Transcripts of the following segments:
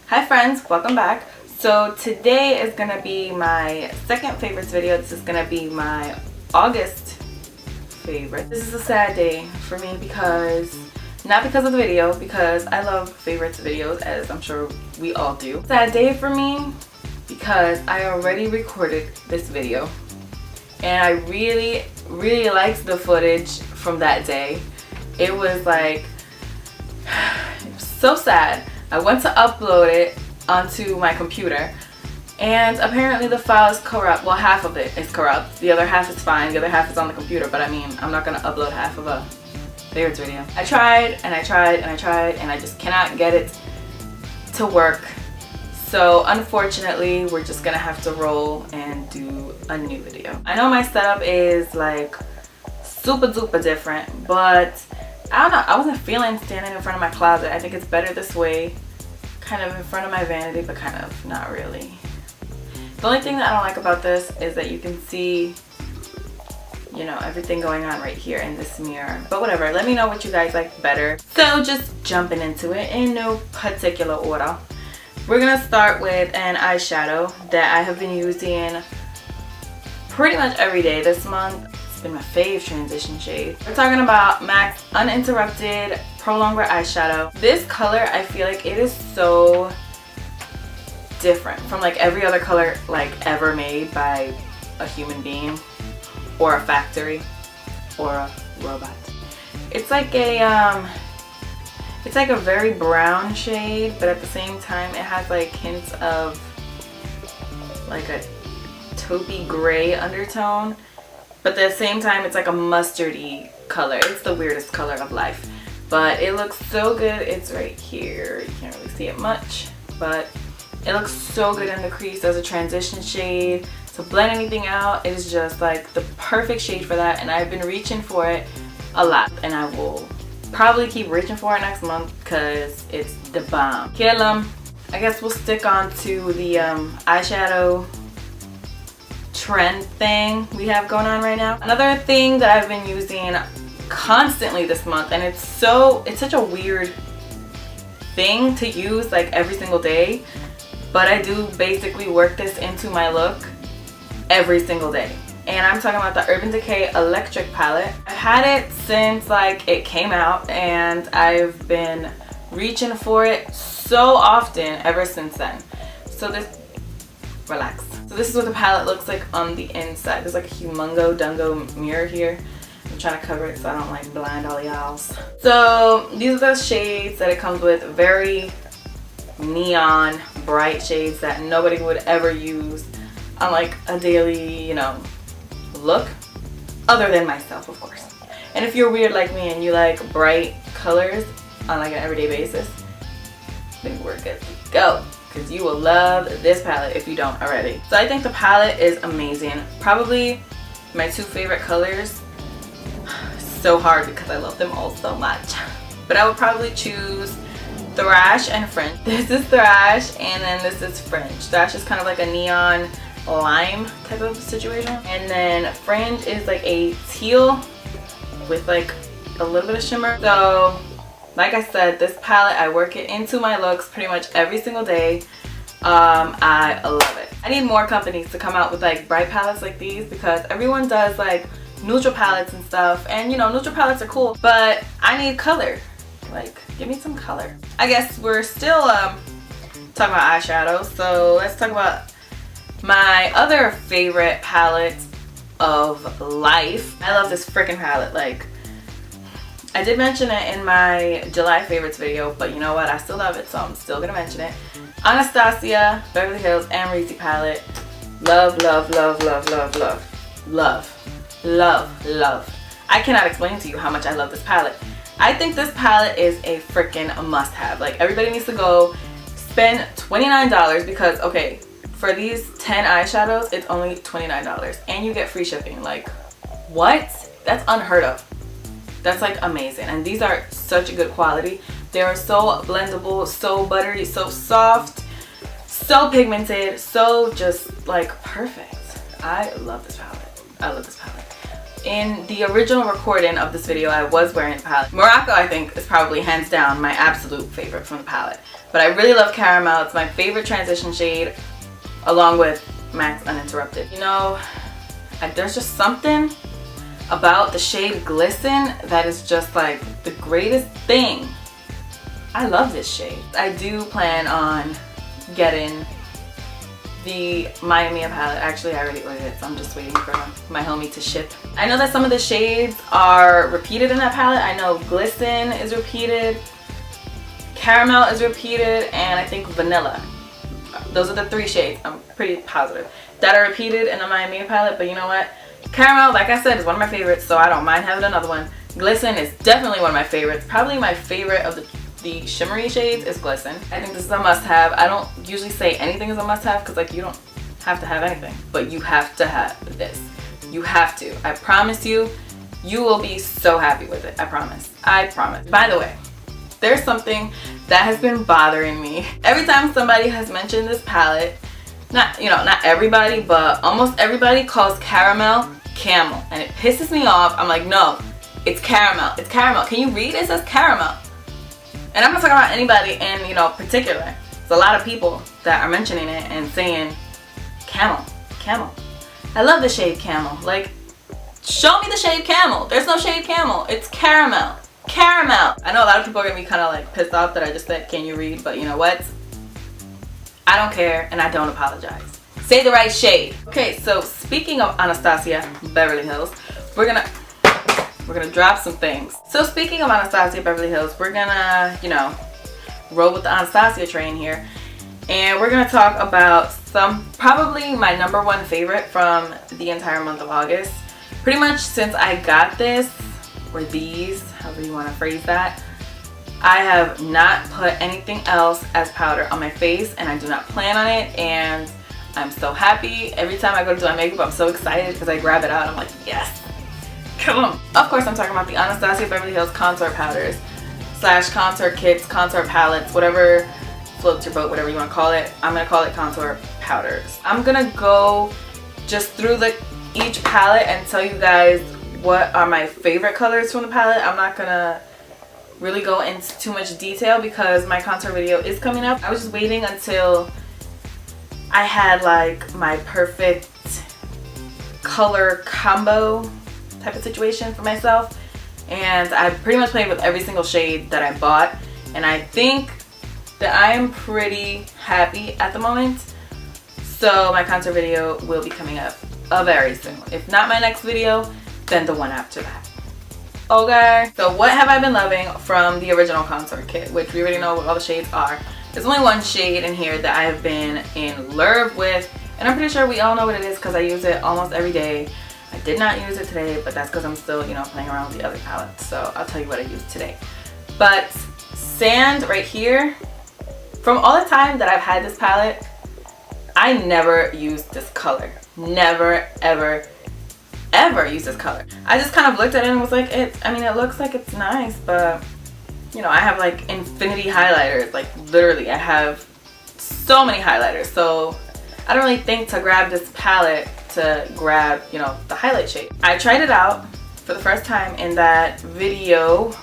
Hi friends, welcome back. So today is gonna be my second favorites video. This is gonna be my August favorite. This is a sad day for me because, not because of the video, because I love favorites videos, as I'm sure we all do. Sad day for me because I already recorded this video and I really liked the footage from that day. It was like so sad. I went to upload it onto my computer and apparently the file is corrupt. Well, half of it is corrupt. The other half is fine. The other half is on the computer, but I mean, I'm not gonna upload half of a favorites video. I tried and I tried and I tried and I just cannot get it to work. So unfortunately, we're just gonna have to roll and do a new video. I know my setup is like super duper different, but I don't know, I wasn't feeling standing in front of my closet. I think it's better this way, kind of in front of my vanity, but kind of not really. The only thing that I don't like about this is that you can see, you know, everything going on right here in this mirror. But whatever, let me know what you guys like better. So just jumping into it in no particular order. We're gonna start with an eyeshadow that I have been using pretty much every day this month. Been my fave transition shade. We're talking about MAC's Uninterrupted Prolongwear eyeshadow. This color, I feel like it is so different from like every other color like ever made by a human being or a factory or a robot. It's like a very brown shade, but at the same time it has like hints of like a taupey gray undertone. But at the same time, it's like a mustardy color. It's the weirdest color of life. But it looks so good. It's right here. You can't really see it much. But it looks so good in the crease as a transition shade. To blend anything out, it is just like the perfect shade for that. And I've been reaching for it a lot. And I will probably keep reaching for it next month because it's the bomb. Kill 'em. I guess we'll stick on to the eyeshadow trend thing we have going on right now. Another thing that I've been using constantly this month, and it's such a weird thing to use like every single day, but I do basically work this into my look every single day. And I'm talking about the Urban Decay Electric palette. I've had it since like it came out and I've been reaching for it so often ever since then. So relax. So this is what the palette looks like on the inside. There's like a humongo dungo mirror here. I'm trying to cover it so I don't like blind all y'all. So these are the shades that it comes with. Very neon bright shades that nobody would ever use on like a daily, you know, look, other than myself, of course. And if you're weird like me and you like bright colors on like an everyday basis, then we're good to go, because you will love this palette if you don't already. So I think the palette is amazing. Probably my two favorite colors. So hard because I love them all so much. But I would probably choose Thrash and Fringe. This is Thrash and then this is Fringe. Thrash is kind of like a neon lime type of situation. And then Fringe is like a teal with like a little bit of shimmer. So like I said, this palette, I work it into my looks pretty much every single day. I love it. I need more companies to come out with like bright palettes like these, because everyone does like neutral palettes and stuff, and you know, neutral palettes are cool, but I need color. Like, give me some color. I guess we're still talking about eyeshadow, so let's talk about my other favorite palette of life. I love this freaking palette. Like, I did mention it in my July favorites video, but you know what? I still love it, so I'm still gonna mention it. Anastasia, Beverly Hills, and Reezy palette. Love, love, love, love, love, love, love, love, love. I cannot explain to you how much I love this palette. I think this palette is a freaking must-have. Like, everybody needs to go spend $29 because, okay, for these 10 eyeshadows, it's only $29, and you get free shipping. Like, what? That's unheard of. That's like amazing. And these are such a good quality. They are so blendable, so buttery, so soft, so pigmented, so just like perfect. I love this palette. I love this palette. In the original recording of this video, I was wearing the palette. Morocco, I think, is probably hands down my absolute favorite from the palette. But I really love Caramel. It's my favorite transition shade, along with Max Uninterrupted. You know, there's just something about the shade Glisten that is just like the greatest thing. I love this shade. I do plan on getting the Miami palette. Actually, I already ordered it, so I'm just waiting for my homie to ship. I know that some of the shades are repeated in that palette. I know Glisten is repeated, Caramel is repeated, and I think Vanilla. Those are the 3 shades, I'm pretty positive, that are repeated in the Miami palette. But you know what? Caramel, like I said, is one of my favorites, so I don't mind having another one. Glisten is definitely one of my favorites. Probably my favorite of the shimmery shades is Glisten. I think this is a must-have. I don't usually say anything is a must-have because, like, you don't have to have anything, but you have to have this. You have to. I promise you, you will be so happy with it. I promise. I promise. By the way, there's something that has been bothering me. Every time somebody has mentioned this palette, not everybody, but almost everybody calls Caramel Camel, and it pisses me off. I'm like, no, it's Caramel. It's Caramel. Can you read? It says Caramel. And I'm not talking about anybody in, particular. There's a lot of people that are mentioning it and saying Camel. Camel. I love the shade Camel. Like, show me the shade Camel. There's no shade Camel. It's Caramel. Caramel. I know a lot of people are going to be kind of like pissed off that I just said, can you read? But you know what? I don't care and I don't apologize. Say the right shade. Okay, so speaking of Anastasia, Beverly Hills, we're gonna drop some things. So speaking of Anastasia, Beverly Hills, we're gonna, roll with the Anastasia train here. And we're gonna talk about probably my #1 favorite from the entire month of August. Pretty much since I got this, or these, however you wanna phrase that, I have not put anything else as powder on my face, and I do not plan on it, and I'm so happy. Every time I go to do my makeup, I'm so excited because I grab it out. I'm like, yes, come on. Of course, I'm talking about the Anastasia Beverly Hills contour powders / contour kits, contour palettes, whatever floats your boat, whatever you want to call it. I'm going to call it contour powders. I'm going to go just through each palette and tell you guys what are my favorite colors from the palette. I'm not going to really go into too much detail because my contour video is coming up. I was just waiting until I had like my perfect color combo type of situation for myself, and I pretty much played with every single shade that I bought, and I think that I am pretty happy at the moment. So my contour video will be coming up very soon. If not my next video, then the one after that. Okay, so what have I been loving from the original contour kit, which we already know what all the shades are. There's only one shade in here that I have been in love with, and I'm pretty sure we all know what it is because I use it almost every day. I did not use it today, but that's because I'm still, playing around with the other palettes, so I'll tell you what I used today. But Sand right here, from all the time that I've had this palette, I never used this color. Never, ever, ever used this color. I just kind of looked at it and was like, it looks like it's nice, but I have like infinity highlighters. Like literally, I have so many highlighters. So I don't really think to grab this palette to grab, the highlight shade. I tried it out for the first time in that video.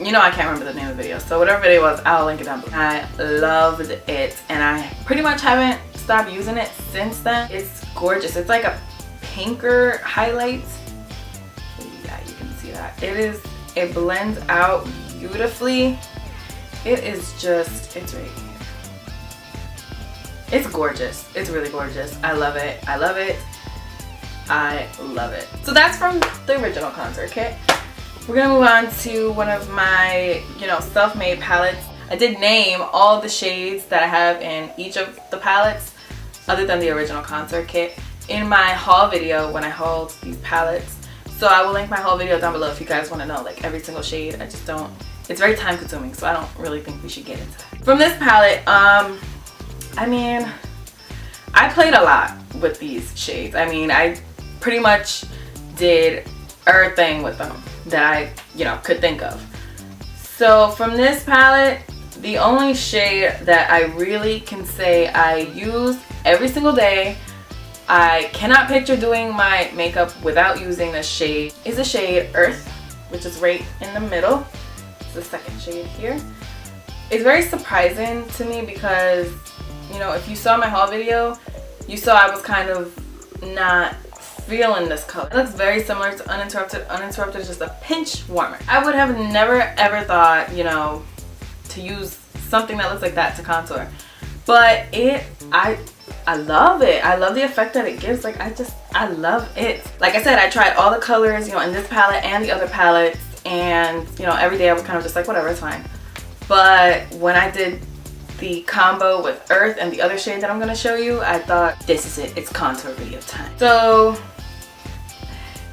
I can't remember the name of the video. So whatever video it was, I'll link it down below. I loved it, and I pretty much haven't stopped using it since then. It's gorgeous. It's like a pinker highlight. Yeah, you can see that. It blends out beautifully. It's right here. It's gorgeous. It's really gorgeous. I love it. I love it. I love it. So that's from the original contour kit. We're gonna move on to one of my, self-made palettes. I did name all the shades that I have in each of the palettes, other than the original contour kit, in my haul video when I hauled these palettes. So I will link my whole video down below if you guys want to know like every single shade. I just don't, it's very time consuming, so I don't really think we should get into that. From this palette, I played a lot with these shades. I pretty much did everything with them that I, could think of. So from this palette, the only shade that I really can say I use every single day I cannot picture doing my makeup without using the shade. It's the shade Earth, which is right in the middle. It's the second shade here. It's very surprising to me because, you know, if you saw my haul video, you saw I was kind of not feeling this color. It looks very similar to Uninterrupted. Uninterrupted is just a pinch warmer. I would have never ever thought, you know, to use something that looks like that to contour. But I love it. I love the effect that it gives. Like, I love it. Like I said, I tried all the colors, you know, in this palette and the other palettes. And, you know, every day I was kind of just like, whatever, it's fine. But when I did the combo with Earth and the other shade that I'm going to show you, I thought, this is it. It's contour video time. So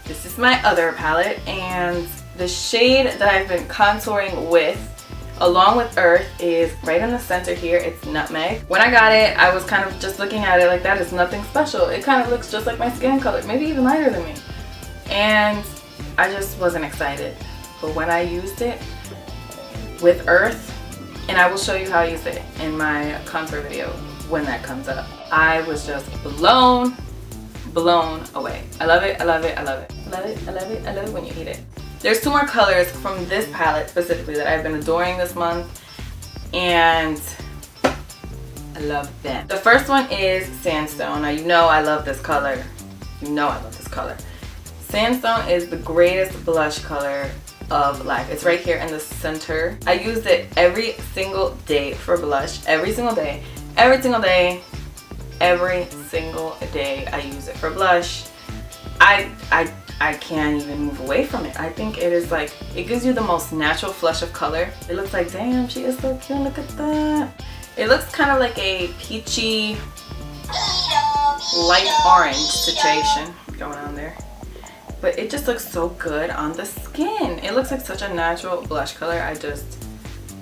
this is my other palette, and the shade that I've been contouring with along with Earth is right in the center here. It's Nutmeg. When I got it, I was kind of just looking at it like, that is nothing special. It kind of looks just like my skin color, maybe even lighter than me. And I just wasn't excited. But when I used it with Earth, and I will show you how I use it in my contour video when that comes up, I was just blown away. I love it, I love it, I love it. I love it, I love it, I love it when you eat it. There's two more colors from this palette specifically that I've been adoring this month, and I love them. The first one is Sandstone. Now, you know I love this color. You know I love this color. Sandstone is the greatest blush color of life. It's right here in the center. I used it every single day for blush. Every single day. Every single day. Every single day I use it for blush. I can't even move away from it. I think it is like, it gives you the most natural flush of color. It looks like, damn, she is so cute. Look at that. It looks kind of like a peachy, light orange situation going on there. But it just looks so good on the skin. It looks like such a natural blush color. I just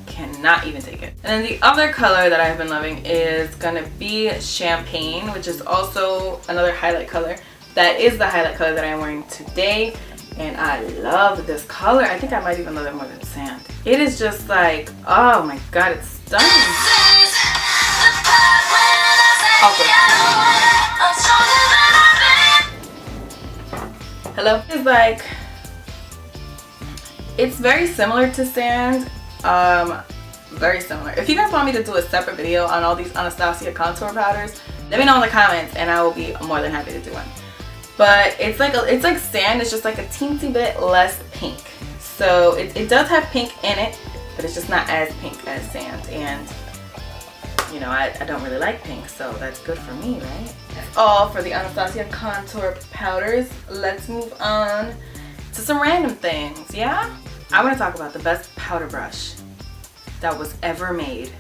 cannot even take it. And then the other color that I've been loving is gonna be Champagne, which is also another highlight color. That is the highlight color that I'm wearing today. And I love this color. I think I might even love it more than Sand. It is just like, oh my god, it's stunning. Hello? It's like, it's very similar to Sand. Very similar. If you guys want me to do a separate video on all these Anastasia contour powders, let me know in the comments and I will be more than happy to do one. But it's like Sand. It's just like a teensy bit less pink. So it does have pink in it, but it's just not as pink as Sand. And you know, I don't really like pink, so that's good for me, right? That's all for the Anastasia contour powders. Let's move on to some random things, yeah? I want to talk about the best powder brush that was ever made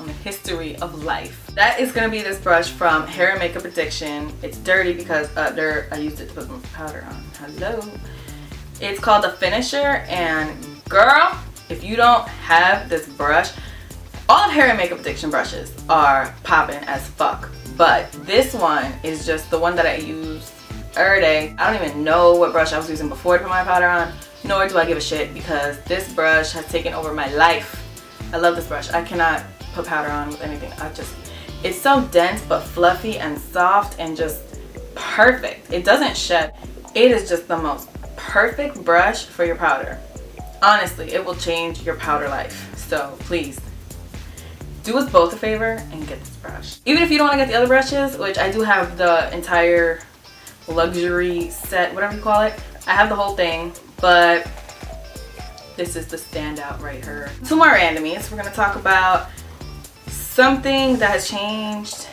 on the history of life. That is going to be this brush from Hair and Makeup Addiction. It's dirty because I used it to put my powder on. Hello. It's called the Finisher, and girl, if you don't have this brush, all of Hair and Makeup Addiction brushes are popping as fuck, but this one is just the one that I use every day. I don't even know what brush I was using before to put my powder on, nor do I give a shit, because this brush has taken over my life. I love this brush. I cannot put powder on with anything. It's so dense but fluffy and soft and just perfect. It doesn't shed. It is just the most perfect brush for your powder. Honestly, it will change your powder life. So please, do us both a favor and get this brush. Even if you don't want to get the other brushes, which I do have the entire luxury set, whatever you call it. I have the whole thing, but this is the standout right here. Two more randomies. We're going to talk about something that has changed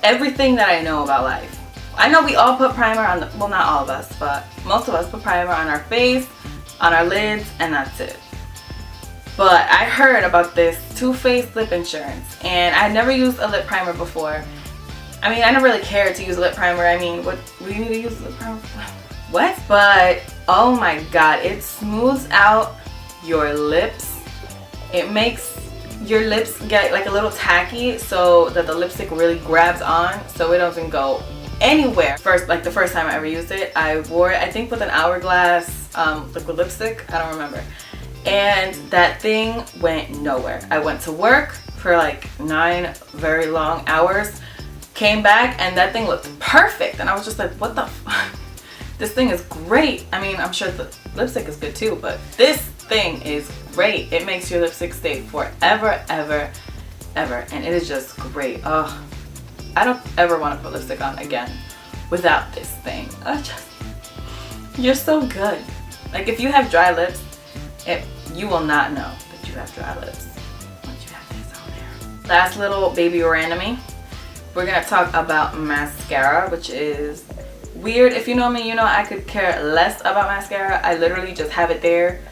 everything that I know about life. I know we all put primer on the, well, not all of us, but most of us put primer on our face, on our lids, and that's it. But I heard about this Too Faced lip insurance, and I never used a lip primer before. I mean, I never really cared to use a lip primer. I mean, what do you need to use a lip primer for? What? But oh my god, it smooths out your lips. It makes your lips get like a little tacky so that the lipstick really grabs on, so it doesn't go anywhere. The first time I ever used it, I wore it, I think, with an Hourglass liquid lipstick. I don't remember. And that thing went nowhere. I went to work for like 9 very long hours Came back and that thing looked perfect, and I was just like, what the fuck? This thing is great. I mean, I'm sure the lipstick is good too, but this thing is great. It makes your lipstick stay forever, ever, ever, and it is just great. Oh, I don't ever want to put lipstick on again without this thing. You're so good. Like, if you have dry lips, you will not know that you have dry lips once you have this on there. Last little baby randomy. We're gonna talk about mascara, which is weird. If you know me, you know I could care less about mascara. I literally just have it there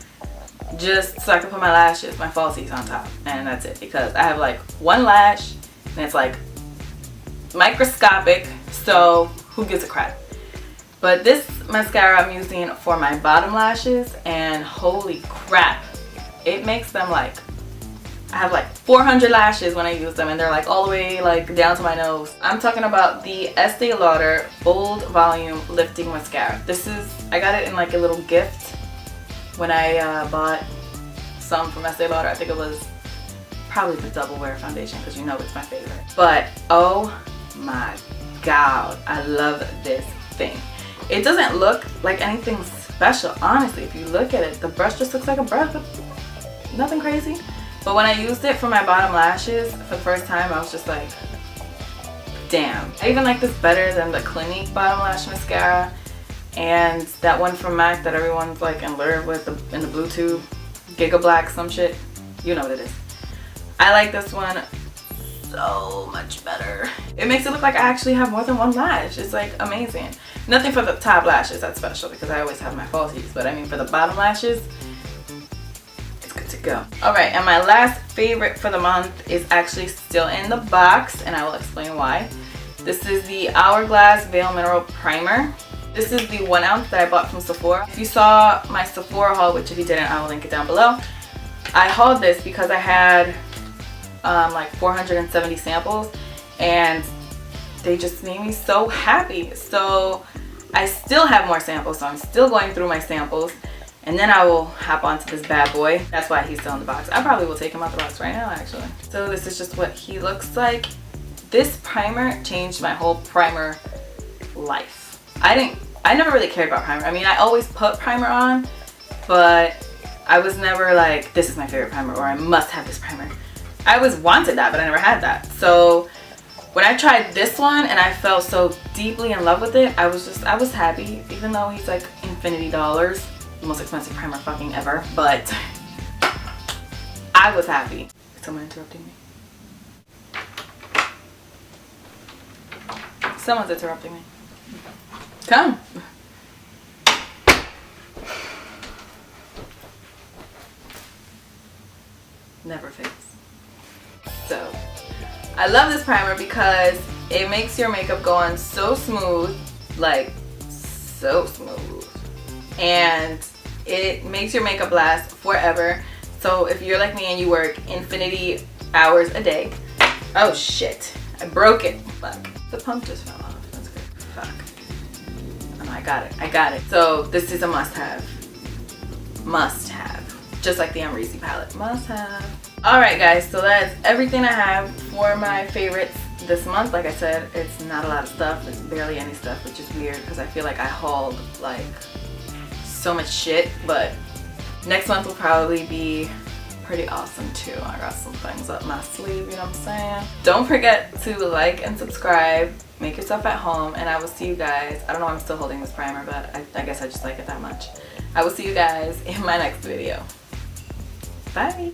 just so I can put my lashes, my falsies on top, and that's it, because I have like one lash and it's like microscopic, so who gives a crap. But this mascara I'm using for my bottom lashes, and holy crap, it makes them like, I have like 400 lashes when I use them, and they're like all the way like down to my nose. I'm talking about the Estee Lauder Bold Volume Lifting Mascara. This is, I got it in like a little gift when I bought some from Estee Lauder. I think it was probably the Double Wear foundation, because you know it's my favorite. But oh my god, I love this thing. It doesn't look like anything special, honestly. If you look at it, the brush just looks like a brush, nothing crazy. But when I used it for my bottom lashes for the first time, I was just like, damn. I even like this better than the Clinique bottom lash mascara and that one from MAC that everyone's like in love with, in the blue tube, Giga Black some shit. You know what it is. I like this one so much better. It makes it look like I actually have more than one lash. It's like amazing. Nothing for the top lashes that's special, because I always have my falsies, but I mean for the bottom lashes, go. Alright, and my last favorite for the month is actually still in the box, and I will explain why. This is the Hourglass Veil Mineral Primer. This is the 1 ounce that I bought from Sephora. If you saw my Sephora haul, which if you didn't, I will link it down below. I hauled this because I had like 470 samples, and they just made me so happy. So I still have more samples, so I'm still going through my samples. And then I will hop onto this bad boy. That's why he's still in the box. I probably will take him out the box right now, actually. So this is just what he looks like. This primer changed my whole primer life. I never really cared about primer. I mean, I always put primer on, but I was never like, this is my favorite primer, or I must have this primer. I always wanted that, but I never had that. So when I tried this one and I fell so deeply in love with it, I was happy, even though he's like infinity dollars. Most expensive primer fucking ever, but I was happy. Is someone interrupting me? Someone's interrupting me. Come. Never fails. So, I love this primer because it makes your makeup go on so smooth, like so smooth. And it makes your makeup last forever. So if you're like me and you work infinity hours a day. Oh shit, I broke it. Fuck. The pump just fell off. That's good. Fuck. Oh, I got it. So this is a must-have. Must-have. Just like the Amrezy palette. Must-have. Alright guys, so that's everything I have for my favorites this month. Like I said, it's not a lot of stuff. It's barely any stuff, which is weird because I feel like I hauled like so much shit, but next month will probably be pretty awesome too. I got some things up my sleeve, you know what I'm saying? Don't forget to like and subscribe, make yourself at home, and I will see you guys. I don't know why I'm still holding this primer, but I guess I just like it that much. I will see you guys in my next video. Bye!